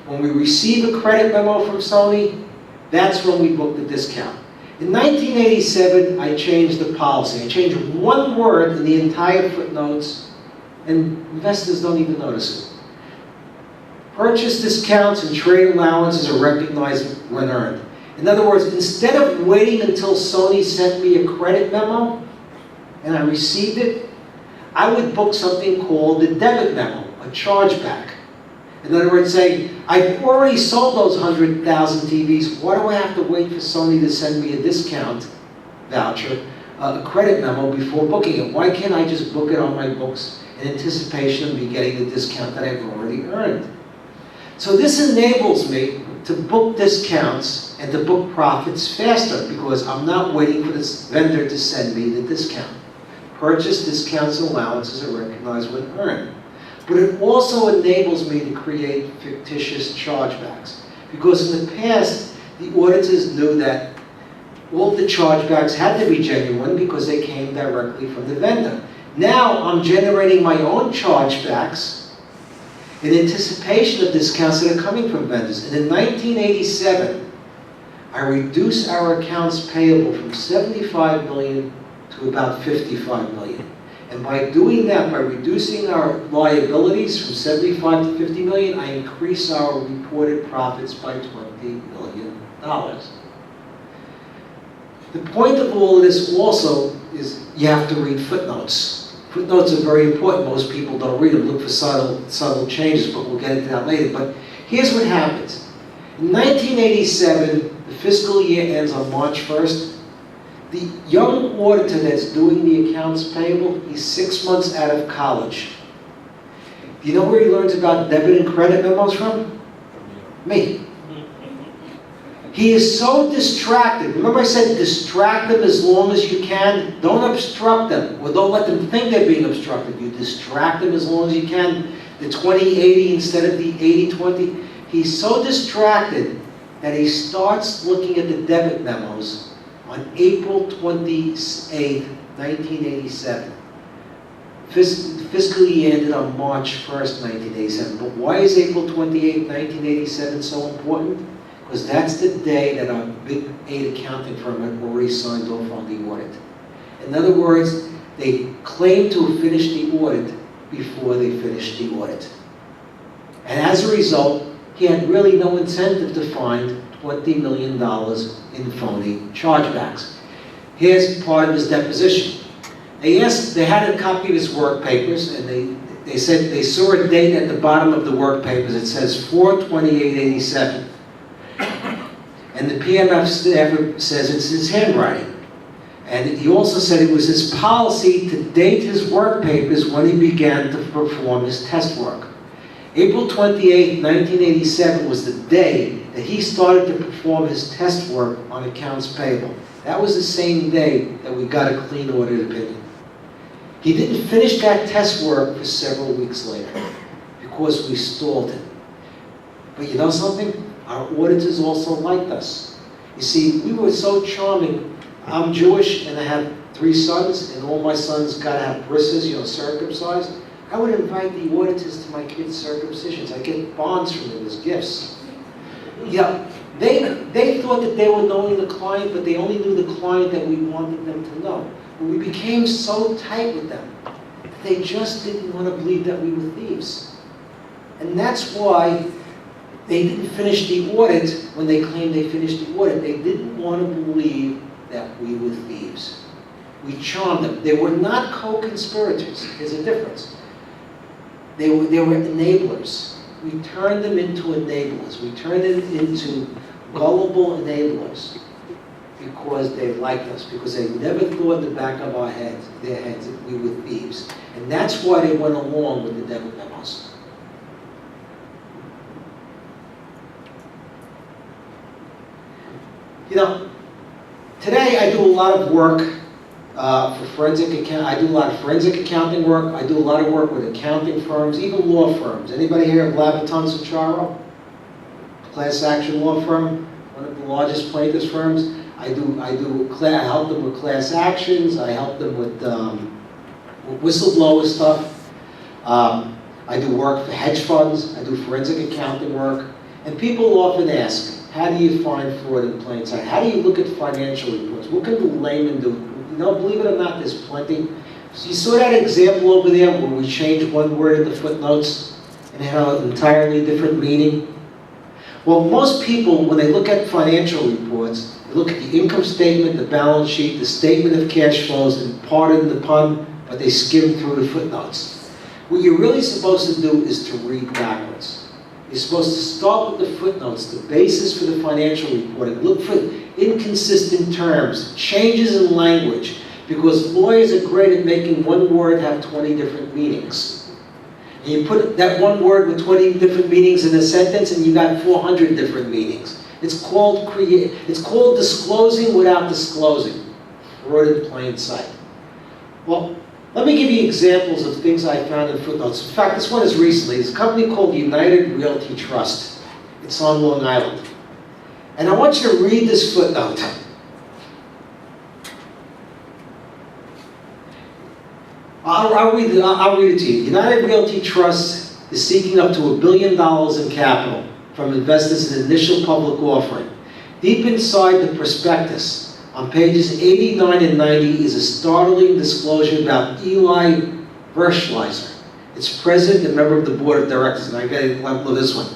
when we receive a credit memo from Sony, that's when we book the discount. In 1987, I changed the policy. I changed one word in the entire footnotes, and investors don't even notice it. Purchase discounts and trade allowances are recognized when earned. In other words, instead of waiting until Sony sent me a credit memo and I received it, I would book something called a debit memo, a chargeback. In other words, saying, I've already sold those 100,000 TVs. Why do I have to wait for Sony to send me a discount voucher, a credit memo before booking it? Why can't I just book it on my books in anticipation of me getting the discount that I've already earned? So this enables me to book discounts and to book profits faster because I'm not waiting for this vendor to send me the discount. Purchase discounts and allowances are recognized when earned. But it also enables me to create fictitious chargebacks. Because in the past, the auditors knew that all the chargebacks had to be genuine because they came directly from the vendor. Now I'm generating my own chargebacks in anticipation of discounts that are coming from vendors. And in 1987, I reduced our accounts payable from 75 million to about 55 million. And by doing that, by reducing our liabilities from 75 to 50 million, I increase our reported profits by $20 million. The point of all of this also is you have to read footnotes. Footnotes are very important. Most people don't read them, look for subtle changes, but we'll get into that later. But here's what happens. In 1987, the fiscal year ends on March 1st. The young auditor that's doing the accounts payable, he's 6 months out of college. Do you know where he learns about debit and credit memos from? Me. He is so distracted. Remember I said distract them as long as you can. Don't obstruct them, or don't let them think they're being obstructed. You distract them as long as you can. The 20-80 instead of the 80-20. He's so distracted that he starts looking at the debit memos on April 28, 1987. Fiscal year ended on March 1st, 1987. But why is April 28, 1987 so important? Because that's the day that our big 8 accounting firm had already signed off on the audit. In other words, they claimed to have finished the audit before they finished the audit. And as a result, he had really no incentive to find $20 million in phony chargebacks. Here's part of his deposition. They had a copy of his work papers, and they said they saw a date at the bottom of the work papers. It says 4/28/87. And the PMF staffer says it's his handwriting. And he also said it was his policy to date his work papers when he began to perform his test work. April 28, 1987 was the day that he started to perform his test work on accounts payable. That was the same day that we got a clean audit opinion. He didn't finish that test work for several weeks later because we stalled him. But you know something? Our auditors also liked us. You see, we were so charming. I'm Jewish and I have 3 sons, and all my sons got to have brisses, circumcised. I would invite the auditors to my kids' circumcisions. I get bonds from them as gifts. Yeah, they thought that they were knowing the client, but they only knew the client that we wanted them to know. But we became so tight with them that they just didn't want to believe that we were thieves. And that's why they didn't finish the audit when they claimed they finished the audit. They didn't want to believe that we were thieves. We charmed them. They were not co-conspirators. There's a difference. They were enablers. We turned them into enablers. We turned them into gullible enablers because they liked us, because they never thought in the back of their heads that we were thieves. And that's why they went along with the debit memos. Today I do a lot of work for forensic accounting. I do a lot of forensic accounting work. I do a lot of work with accounting firms, even law firms. Anybody here of Labatton Ciccaro? Class action law firm, one of the largest plaintiffs firms. I help them with class actions. I help them with whistleblower stuff. I do work for hedge funds. I do forensic accounting work. And people often ask, how do you find fraud in plain sight? How do you look at financial reports? What can the layman do? You know, believe it or not, there's plenty. So you saw that example over there where we changed one word in the footnotes and had an entirely different meaning? Well, most people, when they look at financial reports, they look at the income statement, the balance sheet, the statement of cash flows, and pardon the pun, but they skim through the footnotes. What you're really supposed to do is to read backwards. You're supposed to start with the footnotes, the basis for the financial reporting. Look for inconsistent terms, changes in language, because lawyers are great at making one word have 20 different meanings. And you put that one word with 20 different meanings in a sentence and you got 400 different meanings. It's called disclosing without disclosing. Fraud in plain sight. Well, let me give you examples of things I found in footnotes. In fact, this one is recently. It's a company called United Realty Trust. It's on Long Island. And I want you to read this footnote. I'll read it to you. United Realty Trust is seeking up to $1 billion in capital from investors in initial public offering. Deep inside the prospectus, on pages 89 and 90, is a startling disclosure about Eli Verschleiser, its president and member of the board of directors. And I got to love this one.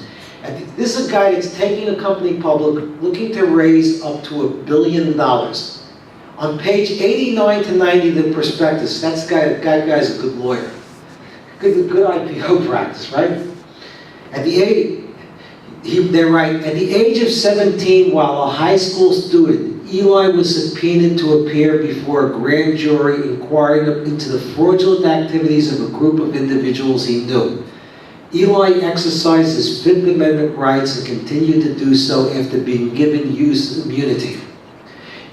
This is a guy that's taking a company public, looking to raise up to $1 billion. On page 89 to 90 of the prospectus, that guy's a good lawyer. Good IPO practice, right? At the age, they're right, at the age of 17, while a high school student, Eli was subpoenaed to appear before a grand jury inquiring into the fraudulent activities of a group of individuals he knew. Eli exercised his Fifth Amendment rights and continued to do so after being given use immunity.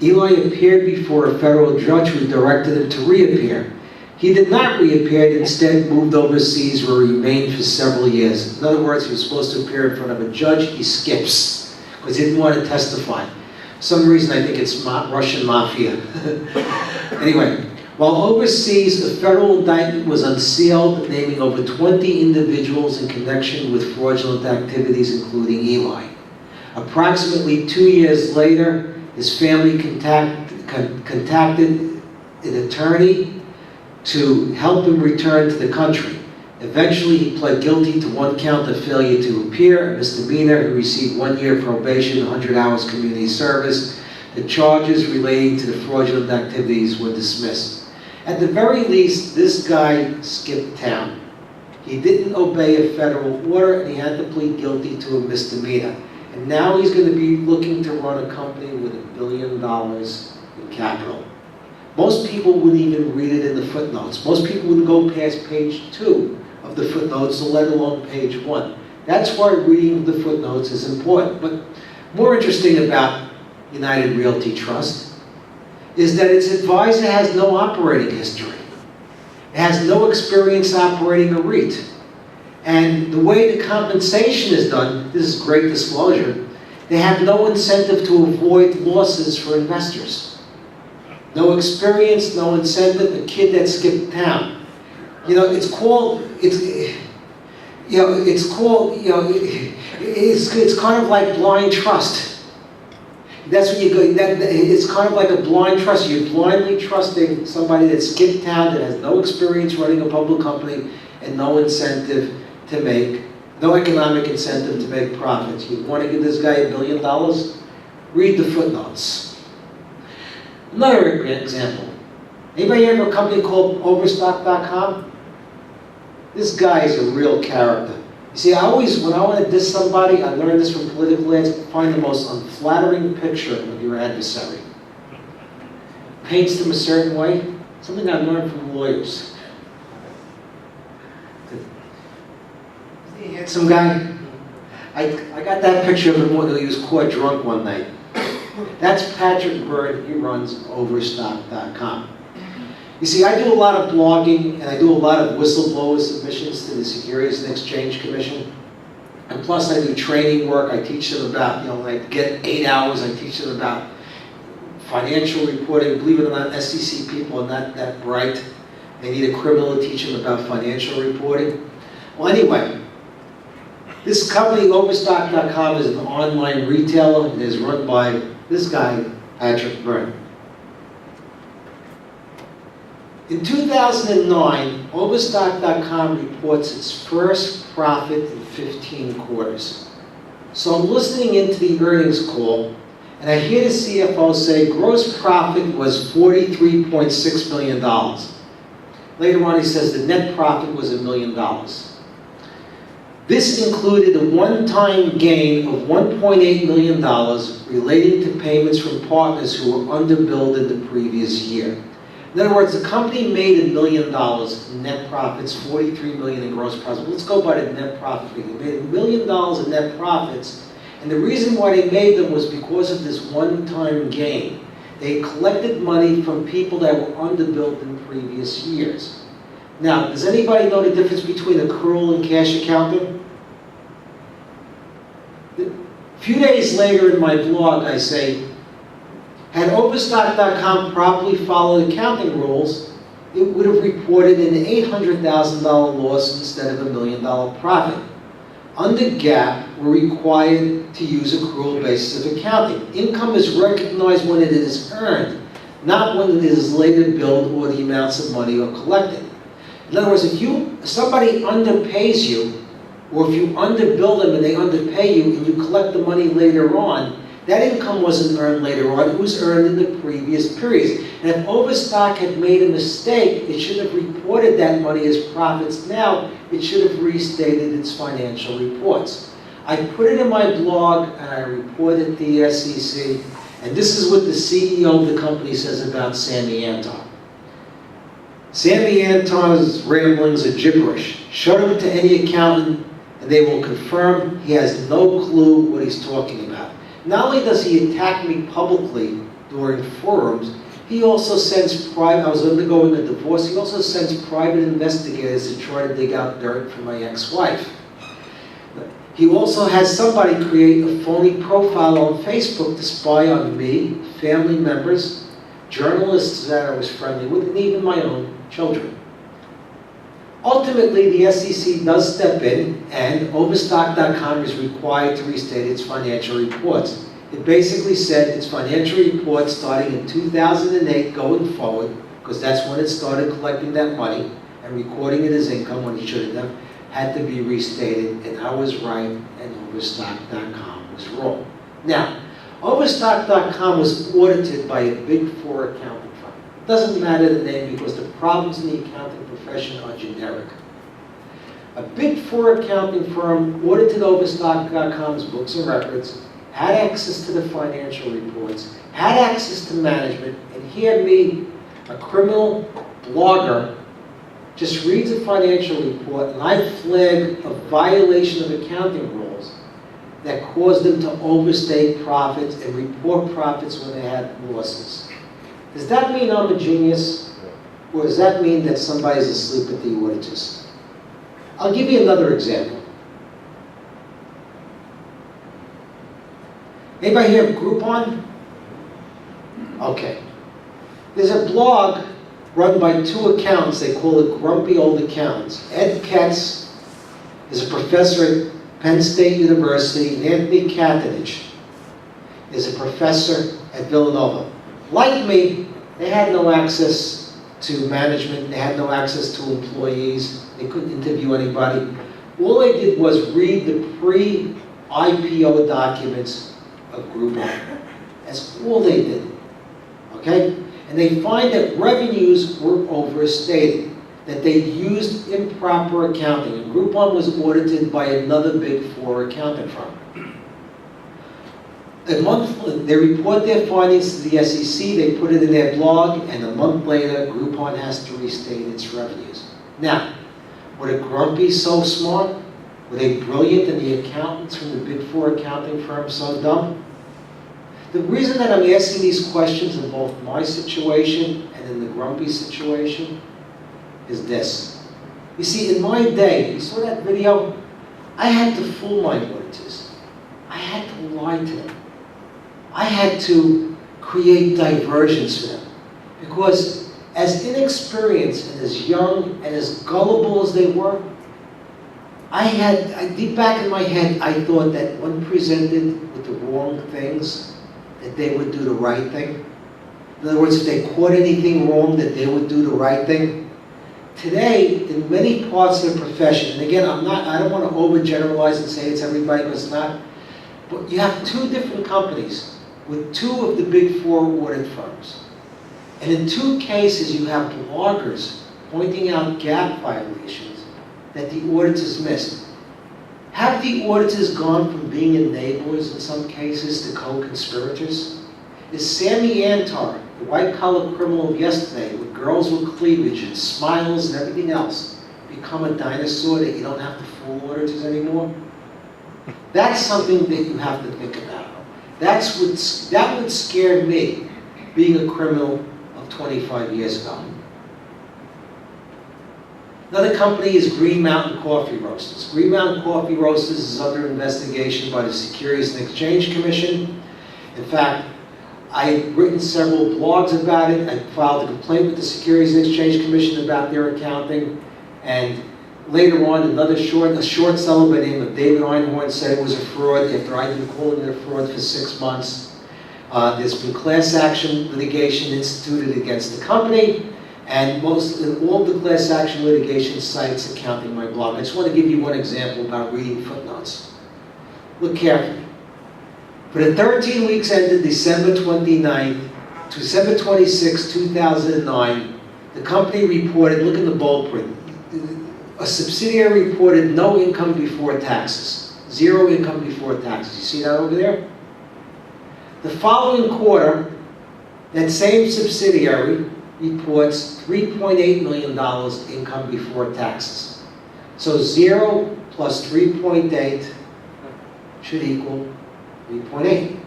Eli appeared before a federal judge who directed him to reappear. He did not reappear and instead moved overseas where he remained for several years. In other words, he was supposed to appear in front of a judge, he skips, because he didn't want to testify. For some reason, I think it's Russian mafia. Anyway, while overseas, a federal indictment was unsealed, naming over 20 individuals in connection with fraudulent activities, including Eli. Approximately 2 years later, his family contacted an attorney to help him return to the country. Eventually, he pled guilty to one count of failure to appear, a misdemeanor. He received 1 year probation, 100 hours community service. The charges relating to the fraudulent activities were dismissed. At the very least, this guy skipped town. He didn't obey a federal order, and he had to plead guilty to a misdemeanor. And now he's going to be looking to run a company with $1 billion in capital. Most people wouldn't even read it in the footnotes. Most people wouldn't go past page 2 of the footnotes, let alone page 1. That's why reading the footnotes is important. But more interesting about United Realty Trust is that its advisor has no operating history. It has no experience operating a REIT. And the way the compensation is done, this is great disclosure, they have no incentive to avoid losses for investors. No experience, no incentive, a kid that skipped town. You know, it's kind of like blind trust. That's when you go, it's kind of like a blind trust. You're blindly trusting somebody that skipped town, that has no experience running a public company, and no incentive to make, no economic incentive to make profits. You want to give this guy $1 billion? Read the footnotes. Another example. Anybody heard of a company called Overstock.com? This guy is a real character. You see, when I want to diss somebody, I learned this from political ads, find the most unflattering picture of your adversary. Paints them a certain way. Something I learned from lawyers. Handsome guy. I got that picture of him when he was caught drunk one night. That's Patrick Bird. He runs Overstock.com. You see, I do a lot of blogging, and I do a lot of whistleblower submissions to the Securities and Exchange Commission. And plus, I do training work. I teach them about, I get 8 hours. I teach them about financial reporting. Believe it or not, SEC people are not that bright. They need a criminal to teach them about financial reporting. Well, anyway, This company, Overstock.com, is an online retailer and is run by this guy, Patrick Byrne. In 2009, Overstock.com reports its first profit in 15 quarters. So I'm listening into the earnings call, and I hear the CFO say gross profit was $43.6 million. Later on, he says the net profit was $1 million. This included a one-time gain of $1.8 million relating to payments from partners who were underbilled in the previous year. In other words, the company made $1 million in net profits, $43 million in gross profits. Let's go by the net profit figure. They made $1 million in net profits, and the reason why they made them was because of this one-time gain. They collected money from people that were underbilled in previous years. Now, does anybody know the difference between accrual and cash accounting? A few days later in my blog, I say, had Overstock.com properly followed accounting rules, it would have reported an $800,000 loss instead of $1 million profit. Under GAAP, we're required to use accrual basis of accounting. Income is recognized when it is earned, not when it is later billed or the amounts of money are collected. In other words, if somebody underpays you, or if you underbill them and they underpay you and you collect the money later on, that income wasn't earned later on, it was earned in the previous periods. And if Overstock had made a mistake, it should have reported that money as profits now, it should have restated its financial reports. I put it in my blog and I reported the SEC, and this is what the CEO of the company says about Sammy Anton. Sammy Anton's ramblings are gibberish. Show them to any accountant and they will confirm he has no clue what he's talking about. Not only does he attack me publicly during forums, he also sends private, I was undergoing a divorce, he also sends private investigators to try to dig out dirt from my ex-wife. He also has somebody create a phony profile on Facebook to spy on me, family members, journalists that I was friendly with, and even my own children. Ultimately, the SEC does step in, and Overstock.com is required to restate its financial reports. It basically said its financial reports starting in 2008 going forward, because that's when it started collecting that money and recording it as income when it shouldn't have, had to be restated, and I was right, and Overstock.com was wrong. Now, Overstock.com was audited by a Big Four accounting firm. It doesn't matter the name because the problems in the accounting profession are generic. A Big Four accounting firm audited Overstock.com's books and records, had access to the financial reports, had access to management, and here me, a criminal blogger, just reads a financial report and I flag a violation of accounting rules that caused them to overstate profits and report profits when they had losses. Does that mean I'm a genius? Or does that mean that somebody's asleep at the auditors? I'll give you another example. Anybody here have Groupon? Okay. There's a blog run by two accountants. They call it Grumpy Old Accountants. Ed Katz is a professor at Penn State University, and Anthony Katanich is a professor at Villanova. Like me, they had no access to management, they had no access to employees, they couldn't interview anybody. All they did was read the pre-IPO documents of Groupon. That's all they did, okay? And they find that revenues were overstated, that they used improper accounting, and Groupon was audited by another Big Four accounting firm. A month, they report their findings to the SEC, they put it in their blog, and a month later, Groupon has to restate its revenues. Now, were the Grumpy so smart? Were they brilliant and the accountants from the Big Four accounting firm so dumb? The reason that I'm asking these questions in both my situation and in the Grumpy situation is this. You see, in my day, you saw that video? I had to fool my auditors. I had to lie to them. I had to create diversions for them. Because as inexperienced and as young and as gullible as they were, deep back in my head, I thought that when presented with the wrong things, that they would do the right thing. In other words, if they caught anything wrong, that they would do the right thing. Today, in many parts of the profession, and again, I don't want to overgeneralize and say it's everybody, but it's not. But you have two different companies with two of the big four audit firms. And in two cases, you have bloggers pointing out gap violations that the auditors missed. Have the auditors gone from being enablers in some cases to co-conspirators? Is Sammy Antar, the white-collar criminal of yesterday, with girls with cleavage and smiles and everything else, become a dinosaur that you don't have to fool auditors anymore? That's something that you have to think about. That would scare me, being a criminal of 25 years ago. Another company is Green Mountain Coffee Roasters. Green Mountain Coffee Roasters is under investigation by the Securities and Exchange Commission. In fact, I've written several blogs about it. I filed a complaint with the Securities and Exchange Commission about their accounting. And later on, a short seller by the name of David Einhorn said it was a fraud after I'd been calling it a fraud for 6 months. There's been class action litigation instituted against the company. And all the class action litigation sites accounting my blog. I just want to give you one example about reading footnotes. Look carefully. For the 13 weeks ended December 29th to December 26, 2009, the company reported, look in the bold print, a subsidiary reported no income before taxes. Zero income before taxes. You see that over there? The following quarter, that same subsidiary reports $3.8 million income before taxes. So 0 plus 3.8 should equal 3.8.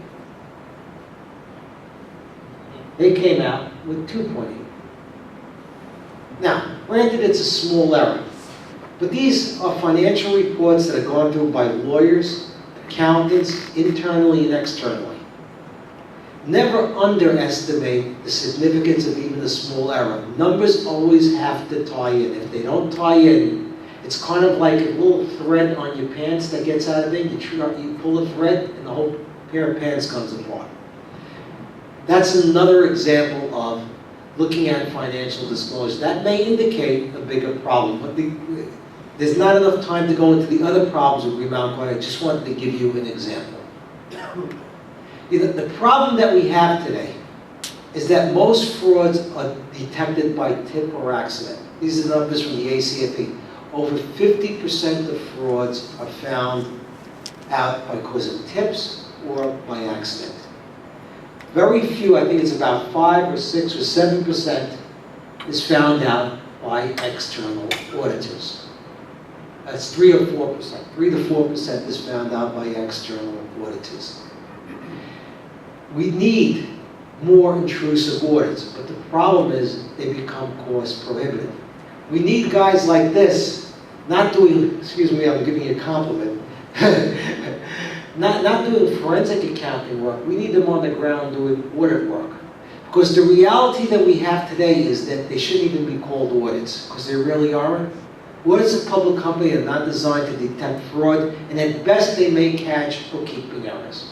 They came out with 2.8. Now, granted it's a small error, but these are financial reports that are gone through by lawyers, accountants, internally and externally. Never underestimate the significance of even a small error. Numbers always have to tie in. If they don't tie in, it's kind of like a little thread on your pants that gets out of it. You pull the thread and the whole pair of pants comes apart. That's another example of looking at financial disclosure. That may indicate a bigger problem, but there's not enough time to go into the other problems with Green Mountain Coffee. I just wanted to give you an example. The problem that we have today is that most frauds are detected by tip or accident. These are numbers from the ACFE. Over 50% of frauds are found out because of tips or by accident. Very few, I think it's about 5 or 6 or 7%, is found out by external auditors. That's 3 or 4%. 3 to 4% is found out by external auditors. We need more intrusive audits, but the problem is they become cost prohibitive. We need guys like this, not doing, excuse me, I'm giving you a compliment, not doing forensic accounting work. We need them on the ground doing audit work. Because the reality that we have today is that they shouldn't even be called audits, because they really aren't. Audits of public company are not designed to detect fraud, and at best they may catch bookkeeping errors.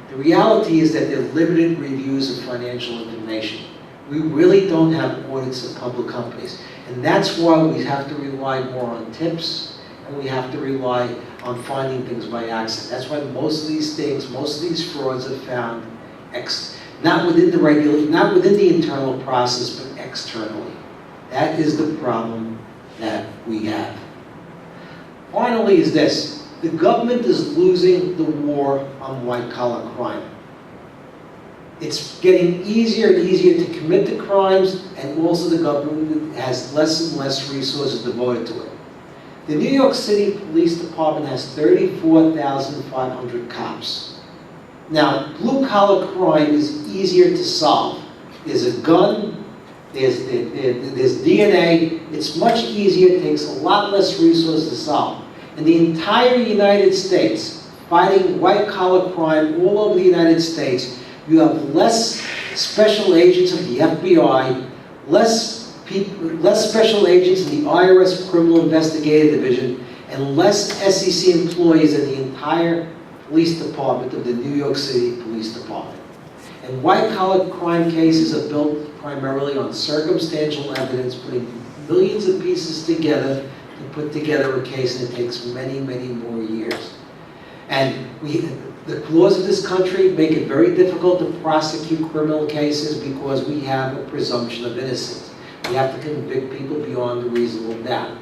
The reality is that they're limited reviews of financial information. We really don't have audits of public companies. And that's why we have to rely more on tips, and we have to rely on finding things by accident. That's why most of these things, most of these frauds are found not within the internal process, but externally. That is the problem that we have. Finally is this. The government is losing the war on white-collar crime. It's getting easier and easier to commit the crimes, and also the government has less and less resources devoted to it. The New York City Police Department has 34,500 cops. Now, blue-collar crime is easier to solve. There's a gun, there's DNA. It's much easier, it takes a lot less resources to solve. In the entire United States, fighting white-collar crime all over the United States, you have less special agents of the FBI, less special agents in the IRS Criminal Investigative Division, and less SEC employees than the entire police department of the New York City Police Department. And white-collar crime cases are built primarily on circumstantial evidence, putting millions of pieces together to put together a case, and it takes many, many more years. And the laws of this country make it very difficult to prosecute criminal cases because we have a presumption of innocence. We have to convict people beyond a reasonable doubt.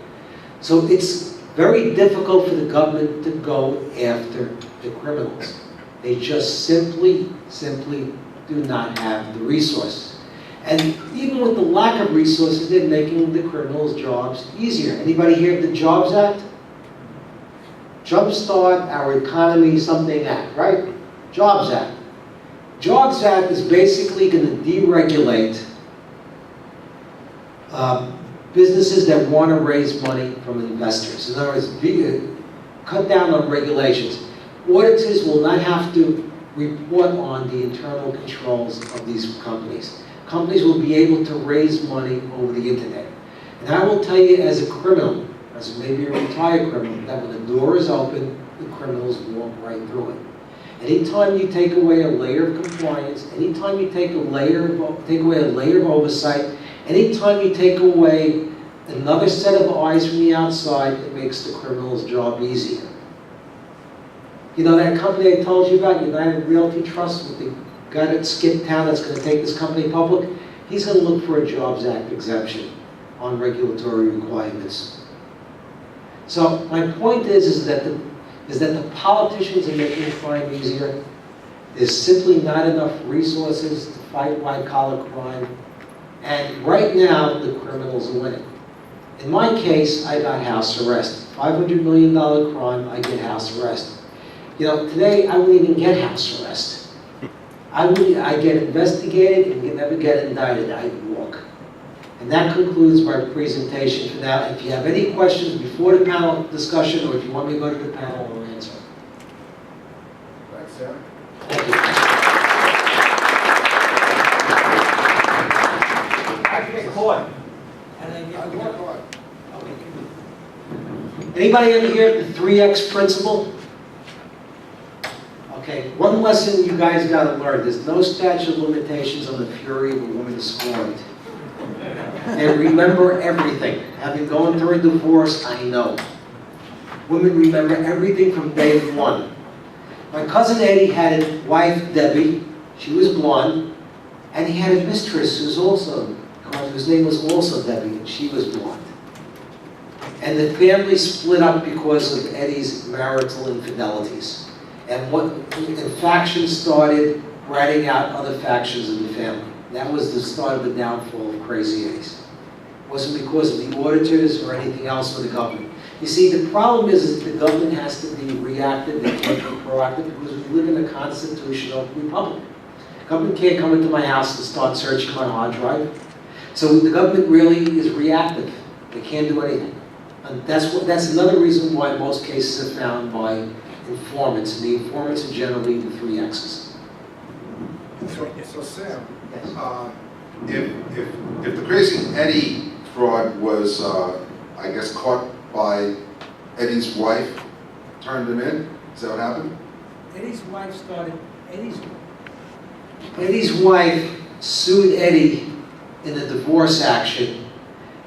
So it's very difficult for the government to go after the criminals. They just simply do not have the resources. And even with the lack of resources, they're making the criminals' jobs easier. Anybody hear of the Jobs Act? Jumpstart Our Economy Something Act, right? Jobs Act. Jobs Act is basically going to deregulate businesses that want to raise money from investors. In other words, cut down on regulations. Auditors will not have to report on the internal controls of these companies. Companies will be able to raise money over the internet. And I will tell you as a criminal, as maybe a retired criminal, that when the door is open, the criminals walk right through it. Anytime you take away a layer of compliance, anytime you take away a layer of oversight, anytime you take away another set of eyes from the outside, it makes the criminal's job easier. You know that company I told you about, United Realty Trust, with the guy that skipped town that's going to take this company public? He's going to look for a Jobs Act exemption on regulatory requirements. So my point is that the politicians are making crime easier. There's simply not enough resources to fight white-collar crime. And right now, the criminals are winning. In my case, I got house arrest. $500 million crime, I get house arrest. You know, today I wouldn't even get house arrest. I get investigated and never get indicted. I walk. And that concludes my presentation for now. If you have any questions before the panel discussion, or if you want me to go to the panel, I'll answer. Thanks, Sam. Thank you. I get caught. And I I get get caught. caught. Anybody ever hear of the 3X principle? Okay, one lesson you guys got to learn. There's no statute of limitations on the fury of a woman scorned. They remember everything. Having gone through a divorce, I know. Women remember everything from day one. My cousin Eddie had a wife, Debbie. She was blonde. And he had a mistress whose name was also Debbie, and she was blonde. And the family split up because of Eddie's marital infidelities. And factions started ratting out other factions in the family. That was the start of the downfall of Crazy Eddie's. It wasn't because of the auditors or anything else with the government. You see, the problem is that the government has to be reactive, they can't be proactive, because we live in a constitutional republic. The government can't come into my house and start searching my hard drive. So the government really is reactive. They can't do anything. And that's another reason why most cases are found by informants, and the informants are generally the 3 X's. So Sam, Yes. if the Crazy Eddie fraud was, I guess, caught by Eddie's wife, turned him in, is that what happened? Eddie's wife sued Eddie in a divorce action,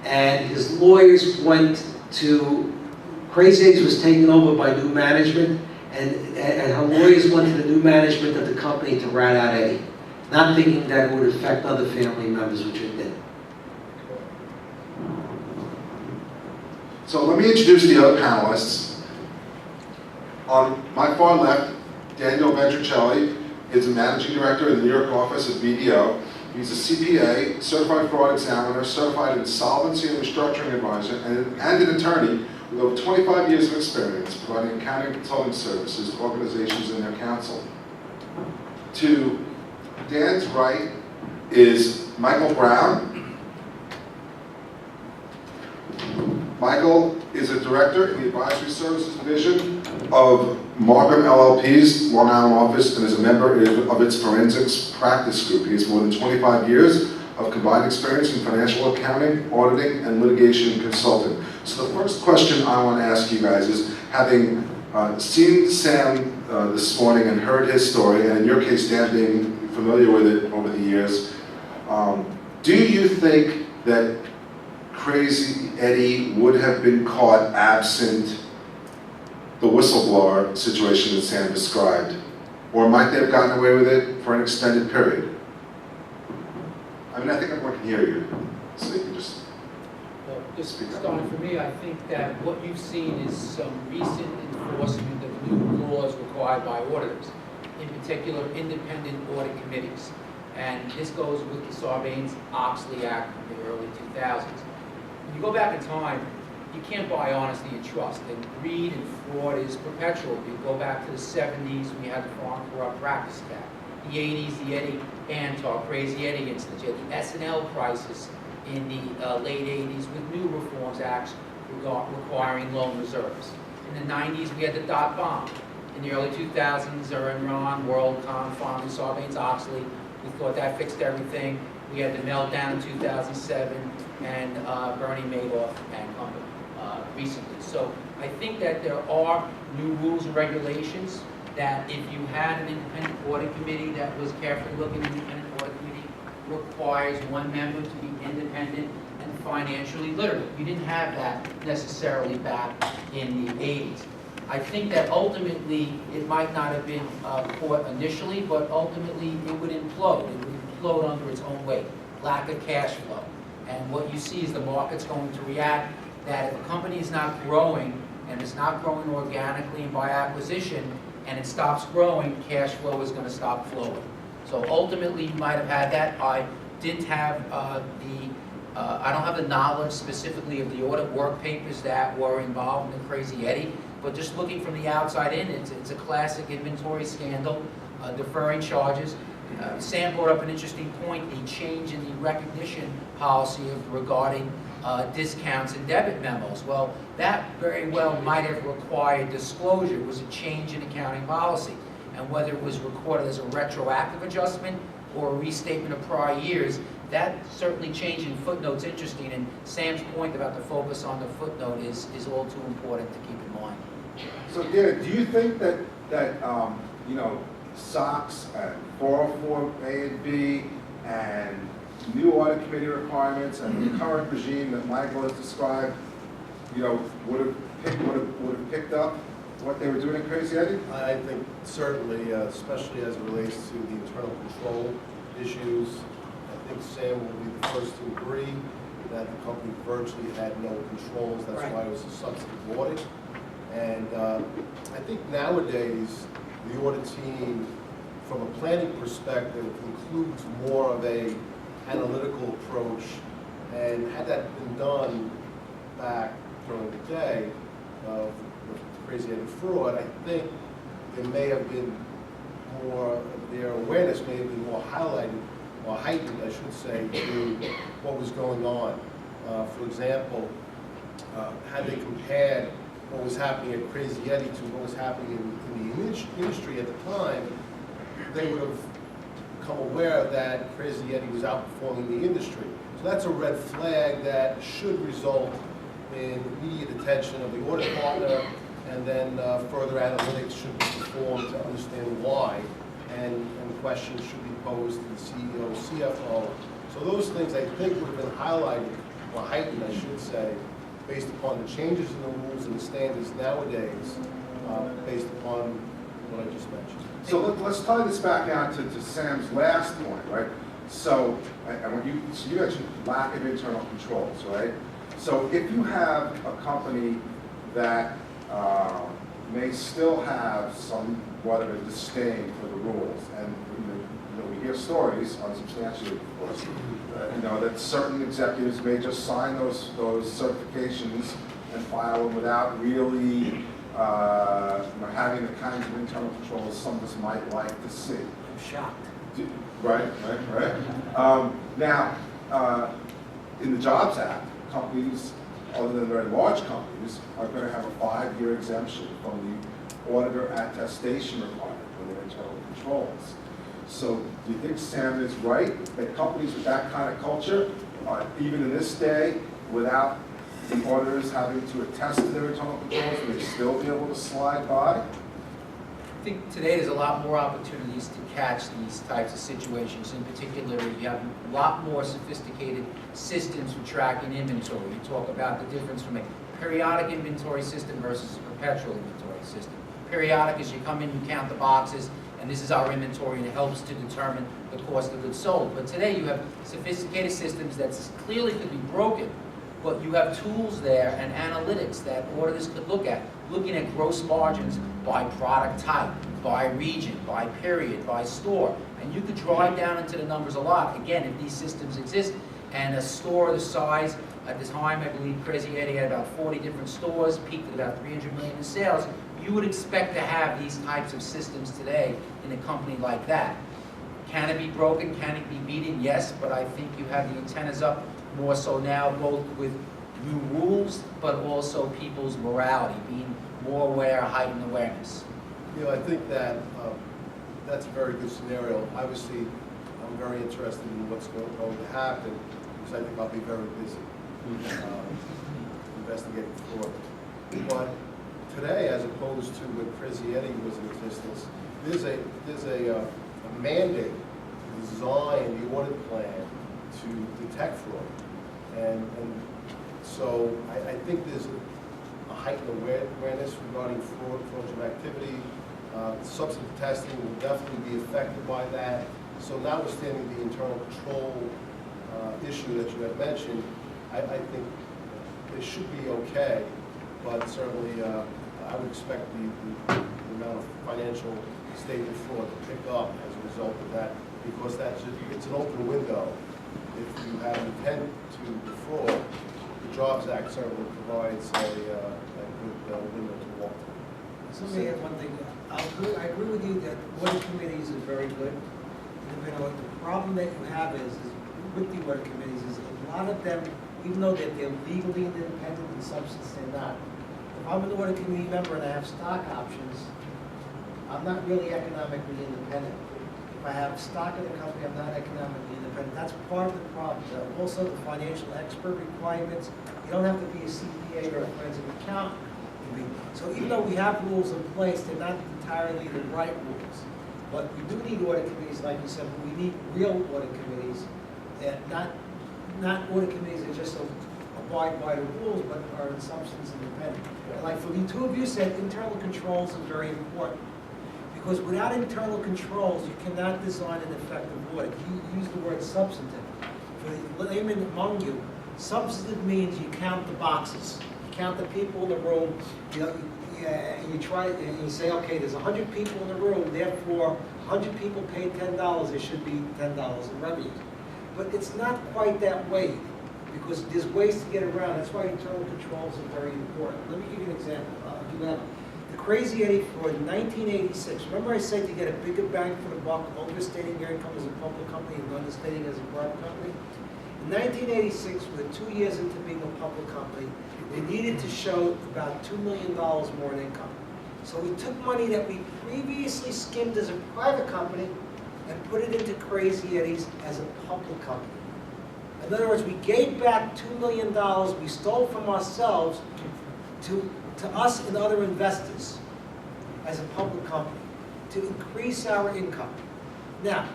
and his lawyers went to, Crazy Eddie's was taken over by new management, and her lawyers went to the new management of the company to rat out Eddie, not thinking that it would affect other family members, which it did. So let me introduce the other panelists. On my far left, Daniel Ventricelli is a managing director in the New York office of BDO. He's a CPA, certified fraud examiner, certified insolvency and restructuring advisor, and an attorney with over 25 years of experience providing accounting and consulting services to organizations and their counsel. To Dan's right is Michael Brown. Michael is a director in the Advisory Services Division of Markham LLP's Long Island office and is a member of its forensics practice group. He has more than 25 years of combined experience in financial accounting, auditing, and litigation consulting. So the first question I want to ask you guys is, having seen Sam this morning and heard his story, and in your case, Dan, being familiar with it over the years, do you think that Crazy Eddie would have been caught absent the whistleblower situation that Sam described? Or might they have gotten away with it for an extended period? I mean, I think everyone can hear you, so you can just... Well, just starting for me, I think that what you've seen is some recent enforcement of new laws required by auditors, in particular independent audit committees. And this goes with the Sarbanes-Oxley Act from the early 2000s. When you go back in time, you can't buy honesty and trust, and greed and fraud is perpetual. You go back to the 70s, we had the Foreign Corrupt Practices Act. The 80s, the Eddie Antar, Crazy Eddie incident. You had the S&L crisis in the late 80s with new reforms acts requiring loan reserves. In the 90s, we had the dot bomb. In the early 2000s, Enron, WorldCom, finally Sarbanes-Oxley. We thought that fixed everything. We had the meltdown in 2007, and Bernie Madoff and company recently. So I think that there are new rules and regulations that if you had an independent audit committee that was carefully looking at an independent audit committee, requires one member to be independent and financially literate. You didn't have that necessarily back in the 80s. I think that ultimately it might not have been caught initially, but ultimately it would implode. It would implode under its own weight. Lack of cash flow. And what you see is the market's going to react that if a company is not growing, and it's not growing organically and by acquisition, and it stops growing, cash flow is going to stop flowing. So ultimately, you might have had that. I didn't have I don't have the knowledge specifically of the audit work papers that were involved in the Crazy Eddie, but just looking from the outside in, it's a classic inventory scandal, deferring charges. Sam brought up an interesting point, the change in the recognition policy regarding discounts and debit memos. Well, that very well might have required disclosure. It was a change in accounting policy. And whether it was recorded as a retroactive adjustment or a restatement of prior years, that certainly changed in footnotes interesting. And Sam's point about the focus on the footnote is all too important to keep in mind. So, yeah, do you think that you know, SOX and 404A and B and new audit committee requirements and the current regime that Michael has described, you know, would have picked up what they were doing at Crazy Eddie? I think certainly, especially as it relates to the internal control issues, I think Sam will be the first to agree that the company virtually had no controls. That's Right. why it was a substantive audit. And I think nowadays, the audit team, from a planning perspective, includes more of a analytical approach. And had that been done back during the day of Crazy Eddie fraud, I think there may have been more, their awareness may have been more highlighted, or heightened, I should say, to what was going on. For example, had they compared what was happening at Crazy Eddie to what was happening in the industry at the time, they would have become aware that Crazy Eddie was outperforming the industry. So that's a red flag that should result in immediate attention of the audit partner, and then further analytics should be performed to understand why, and questions should be posed to the CEO, CFO. So those things I think would have been highlighted, or heightened I should say, based upon the changes in the rules and the standards nowadays, based upon what I just mentioned. So let's tie this back down to Sam's last point, right? So, you mentioned lack of internal controls, right? So if you have a company that may still have somewhat of a disdain for the rules, and we hear stories, unsubstantiated of course, that certain executives may just sign those certifications and file them without really having the kinds of internal controls some of us might like to see. I'm shocked. Right. Now, in the Jobs Act, companies, other than very large companies, are going to have a 5-year exemption from the auditor attestation requirement for their internal controls. So do you think Sam is right, that companies with that kind of culture, even in this day, without the auditors having to attest to their internal controls, will they still be able to slide by? I think today there's a lot more opportunities to catch these types of situations. In particular, you have a lot more sophisticated systems for tracking inventory. You talk about the difference from a periodic inventory system versus a perpetual inventory system. Periodic is you come in, you count the boxes, and this is our inventory, and it helps to determine the cost of goods sold. But today you have sophisticated systems that clearly could be broken, but you have tools there and analytics that auditors could look at, looking at gross margins by product type, by region, by period, by store. And you could drive down into the numbers a lot, again, if these systems exist. And a store the size, at the time, I believe Crazy Eddie had about 40 different stores, peaked at about 300 million in sales. You would expect to have these types of systems today in a company like that. Can it be broken? Can it be beaten? Yes, but I think you have the antennas up more so now, both with new rules, but also people's morality, being more aware, heightened awareness. You know, I think that that's a very good scenario. Obviously, I'm very interested in what's going to happen, because I think I'll be very busy investigating fraud. But today, as opposed to when Crazy Eddie was in existence, there's a mandate to design the audit plan to detect fraud. And so I think there's a heightened awareness regarding fraudulent activity. Substantive testing will definitely be affected by that. So notwithstanding the internal control issue that you had mentioned, I think it should be okay, but certainly I would expect the amount of financial statement fraud to pick up as a result of that, because it's an open window. If you have intent to defraud, the Jobs Act certainly provides a good window to walk through. So let me add one thing. I agree with you that audit committees are very good. You know, the problem that you have is with the audit committees is a lot of them, even though they're legally independent, in substance they're not. If I'm an audit committee member and I have stock options, I'm not really economically independent. If I have stock in the company, I'm not economically independent. That's part of the problem. Also, the financial expert requirements. You don't have to be a CPA or a forensic accountant. So even though we have rules in place, they're not entirely the right rules. But we do need audit committees, like you said, but we need real audit committees, and not audit committees that just abide by the rules, but are in substance independent. And like for the two of you said, internal controls are very important. Because without internal controls, you cannot design an effective audit. You use the word substantive. For the layman among you, substantive means you count the boxes. You count the people in the room. And you try and you say, okay, there's 100 people in the room, therefore 100 people paid $10, there should be $10 in revenue. But it's not quite that way, because there's ways to get around. That's why internal controls are very important. Let me give you an example. The Crazy Eddie for 1986. Remember I said to get a bigger bang for the buck, overstating your income as a public company and understating as a private company? In 1986, with 2 years into being a public company, they needed to show about $2 million more in income. So we took money that we previously skimmed as a private company and put it into Crazy Eddie's as a public company. In other words, we gave back $2 million we stole from ourselves to us and other investors as a public company to increase our income. Now,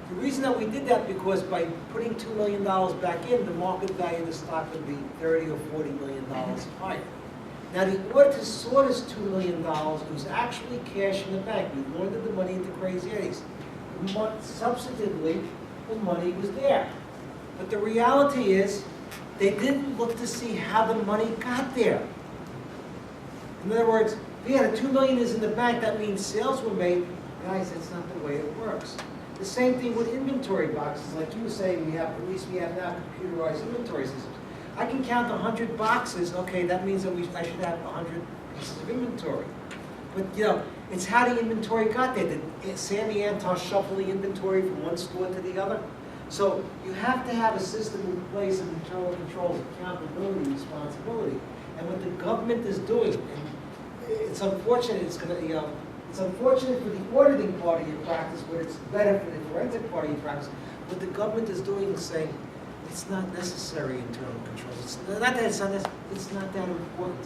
the reason that we did that because by putting $2 million back in, the market value of the stock would be $30 or $40 million higher. Now the auditors saw this $2 million, it was actually cash in the bank. We laundered the money into Crazy Eddie's. Substantively, the money was there. But the reality is, they didn't look to see how the money got there. In other words, yeah, the $2 million is in the bank, that means sales were made. Guys, that's not the way it works. The same thing with inventory boxes. Like you were saying, at least we have now computerized inventory systems. I can count 100 boxes. Okay, that means that I should have 100 pieces of inventory. But, you know, it's how the inventory got there. Did Sammy Anton shuffle the inventory from one store to the other? So you have to have a system in place of internal controls, accountability, responsibility. And what the government is doing, and it's unfortunate, it's going to, It's unfortunate for the auditing part of your practice, but it's better for the forensic part of your practice. What the government is doing is saying, it's not necessary internal controls. It's not that it's not that important.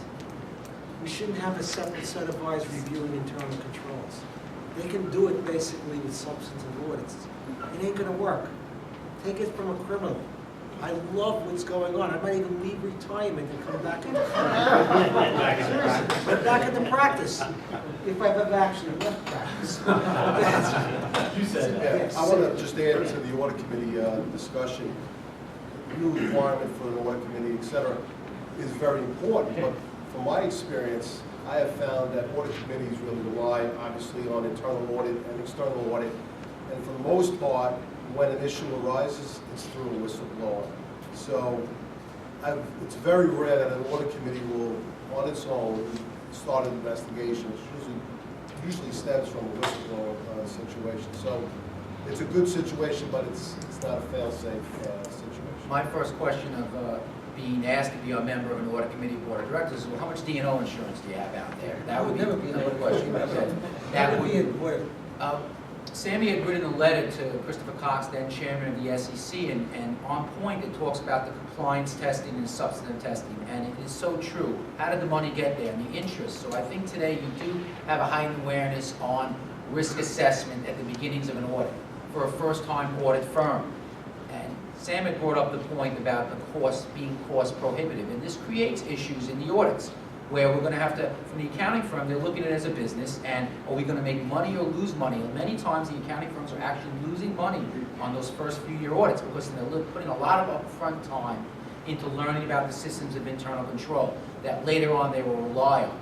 We shouldn't have a separate set of eyes reviewing internal controls. They can do it basically with substantive audits. It ain't gonna work. Take it from a criminal. I love what's going on. I might even leave retirement and come back into Seriously, but back into practice. If I have actually left practice. You said that. I want to just add to the audit committee discussion. New requirement for an audit committee, et cetera, is very important. But from my experience, I have found that audit committees really rely, obviously, on internal audit and external audit. And for the most part, when an issue arises, it's through a whistleblower. So it's very rare that an audit committee will, on its own, start an investigation. It usually stems from a whistleblower situation. So it's a good situation, but it's not a fail-safe situation. My first question of being asked to be a member of an audit committee board of directors is, well, how much D&O insurance do you have out there? That would never be an audit question. That would be Sammy had written a letter to Christopher Cox, then chairman of the SEC, and on point it talks about the compliance testing and substantive testing, and it is so true. How did the money get there and the interest? So I think today you do have a heightened awareness on risk assessment at the beginnings of an audit for a first-time audit firm. And Sam had brought up the point about the cost being cost prohibitive, and this creates issues in the audits, where we're going to have to, from the accounting firm, they're looking at it as a business, and are we going to make money or lose money? And many times the accounting firms are actually losing money on those first few year audits because they're putting a lot of upfront time into learning about the systems of internal control that later on they will rely on.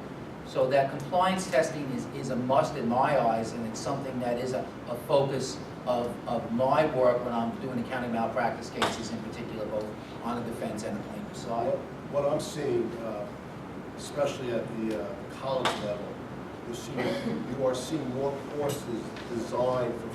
So that compliance testing is a must in my eyes, and it's something that is a focus of my work when I'm doing accounting malpractice cases in particular, both on the defense and the plaintiff side. What I'm seeing, especially at the college level, you are seeing more courses designed for